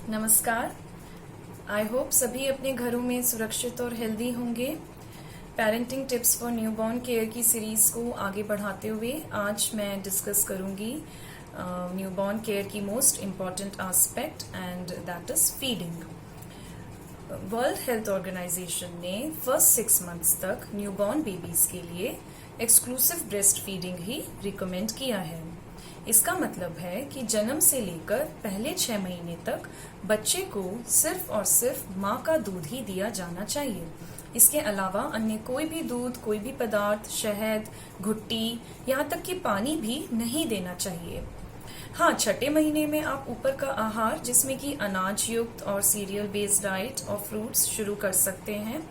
नमस्कार। I hope सभी अपने घरों में सुरक्षित और हेल्दी होंगे। Parenting tips for newborn care की सीरीज को आगे बढ़ाते हुए आज मैं डिस्कस करूंगी न्यूबॉर्न केयर की most important aspect and that is feeding. World health organization ने फर्स्ट 6 मंथ्स तक न्यूबॉर्न बेबीज के लिए एक्सक्लूसिव ब्रेस्ट फीडिंग ही रिकमेंड किया है। इसका मतलब है कि जन्म से लेकर पहले 6 महीने तक बच्चे को सिर्फ और सिर्फ माँ का दूध ही दिया जाना चाहिए। इसके अलावा अन्य कोई भी दूध, कोई भी पदार्थ, शहद, घुट्टी, यहाँ तक कि पानी भी नहीं देना चाहिए। हाँ, छठे महीने में आप ऊपर का आहार जिसमें कि अनाज युक्त और सीरियल बेस्ड डाइट और फ्रूट्स शुरू कर सकते हैं,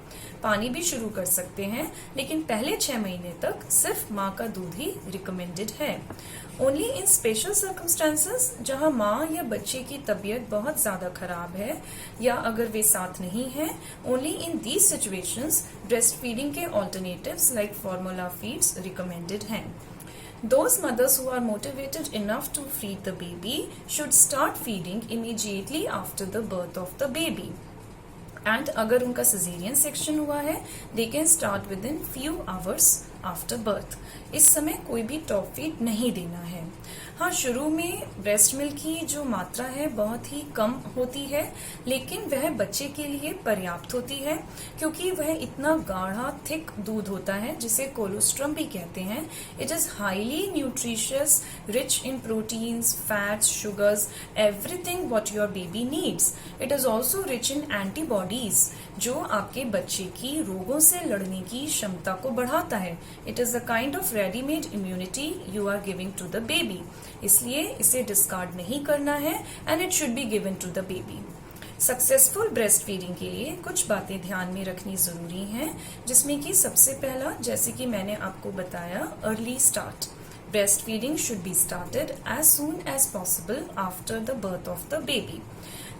पानी भी शुरू कर सकते हैं, लेकिन पहले 6 महीने तक सिर्फ माँ का दूध ही रिकमेंडेड है। ओनली इन स्पेशल सर्कमस्टेंसेस जहाँ माँ या बच्चे की तबीयत बहुत ज्यादा खराब है या अगर वे साथ नहीं है, only in these situations breast feeding के alternatives like formula feeds recommended हैं। Those mothers who are motivated enough to feed the baby should start feeding immediately after the birth of the baby. And अगर उनका cesarean section हुआ है, they can start within few hours after birth. इस समय कोई भी top feed नहीं देना है। हाँ, शुरू में ब्रेस्ट मिल्क की जो मात्रा है बहुत ही कम होती है, लेकिन वह बच्चे के लिए पर्याप्त होती है क्योंकि वह इतना गाढ़ा थिक दूध होता है जिसे कोलोस्ट्रम भी कहते हैं। It is highly nutritious, rich in proteins, fats, sugars, everything what your baby needs. It is also rich in antibodies जो आपके बच्चे की रोगों से लड़ने की क्षमता को बढ़ाता है। It is a kind of readymade immunity you are giving to the baby, इसलिए इसे डिस्कार्ड नहीं करना है and it should be given to the baby. Successful breast feeding के लिए कुछ बातें ध्यान में रखनी जरूरी हैं, जिसमें कि सबसे पहला, जैसे कि मैंने आपको बताया, early start. Breast feeding should be started as soon as possible after the birth of the baby.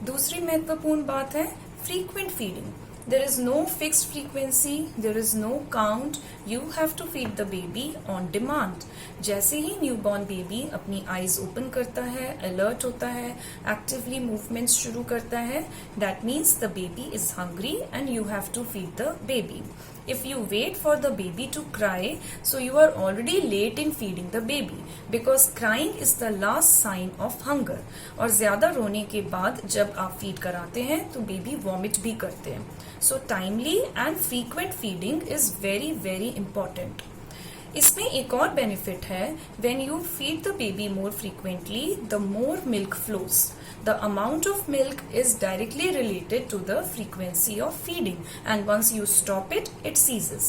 दूसरी महत्वपूर्ण बात है frequent feeding. There is no fixed frequency, there is no count, you have to feed the baby on demand. जैसे ही newborn baby अपनी eyes open करता है, alert होता है, एक्टिवली मूवमेंट्स शुरू करता है, that means the baby is hungry and you have to feed the baby. If you wait for the baby to cry, so you are already late in feeding the baby because crying is the last sign of hunger. और ज्यादा रोने के बाद जब आप feed कराते हैं तो बेबी वॉमिट भी करते हैं। So timely and frequent feeding is very very important. इसमें एक और बेनिफिट है, when you feed the baby more frequently, the more milk flows. The amount of milk is directly related to the frequency of feeding and once you stop it, it ceases.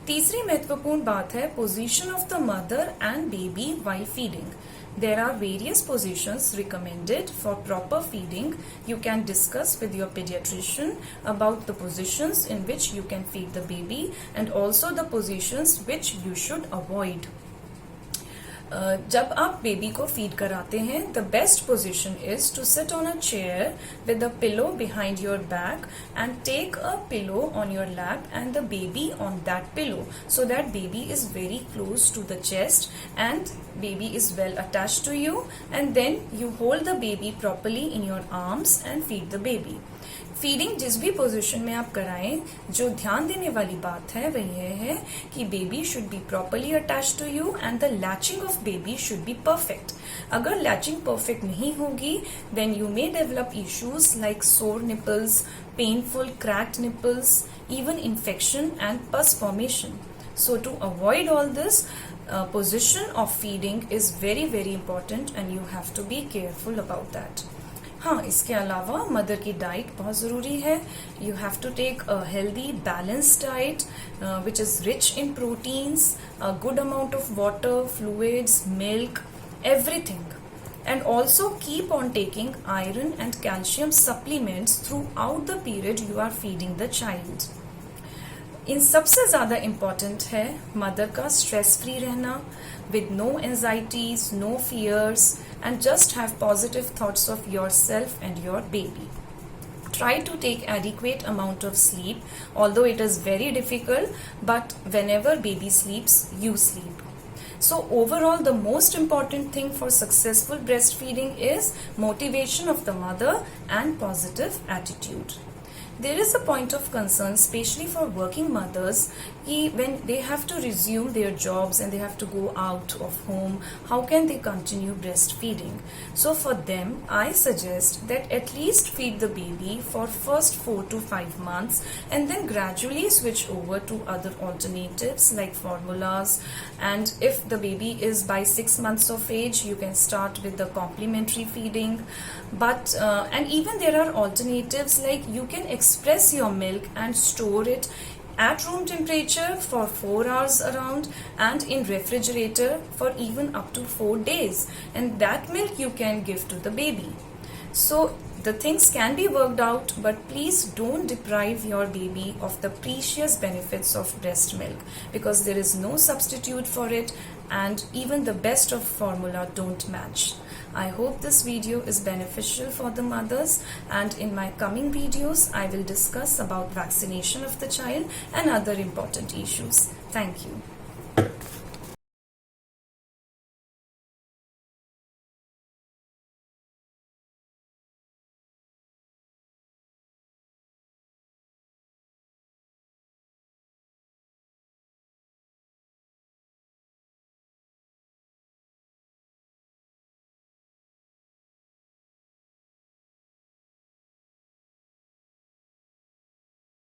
तीसरी महत्वपूर्ण बात है position of the mother and baby while feeding. There are various positions recommended for proper feeding. You can discuss with your pediatrician about the positions in which you can feed the baby and also the positions which you should avoid. जब आप baby को feed कराते हैं, the best position is to sit on a chair with a pillow behind your back and take a pillow on your lap and the baby on that pillow so that baby is very close to the chest and baby is well attached to you and then you hold the baby properly in your arms and feed the baby. Feeding जिस भी position में आप कराएं, जो ध्यान देने वाली बात है वह यह है कि baby should be properly attach to you and the latching of baby should be perfect. अगर लैचिंग परफेक्ट नहीं होगी then you may develop issues like sore nipples, painful cracked nipples, even infection and pus formation. So to avoid all this, position of feeding is very very important and you have to be careful about that. हाँ, इसके अलावा mother की diet बहुत ज़रूरी है. You have to take a healthy balanced diet which is rich in proteins, a good amount of water, fluids, milk, everything. And also keep on taking iron and calcium supplements throughout the period you are feeding the child. इन सबसे ज़्यादा important है mother का stress free रहना with no anxieties, no fears and just have positive thoughts of yourself and your baby. Try to take adequate amount of sleep, although it is very difficult, but whenever baby sleeps, you sleep. So overall, the most important thing for successful breastfeeding is motivation of the mother and positive attitude. There is a point of concern, especially for working mothers, when they have to resume their jobs and they have to go out of home, how can they continue breastfeeding? So for them, I suggest that at least feed the baby for first 4 to 5 months and then gradually switch over to other alternatives like formulas. And if the baby is by 6 months of age, you can start with the complementary feeding. But and even there are alternatives like you can express your milk and store it at room temperature for 4 hours around and in refrigerator for even up to 4 days, and that milk you can give to the baby. So the things can be worked out, but please don't deprive your baby of the precious benefits of breast milk, because there is no substitute for it, and even the best of formula don't match. I hope this video is beneficial for the mothers, and in my coming videos I will discuss about vaccination of the child and other important issues. Thank you.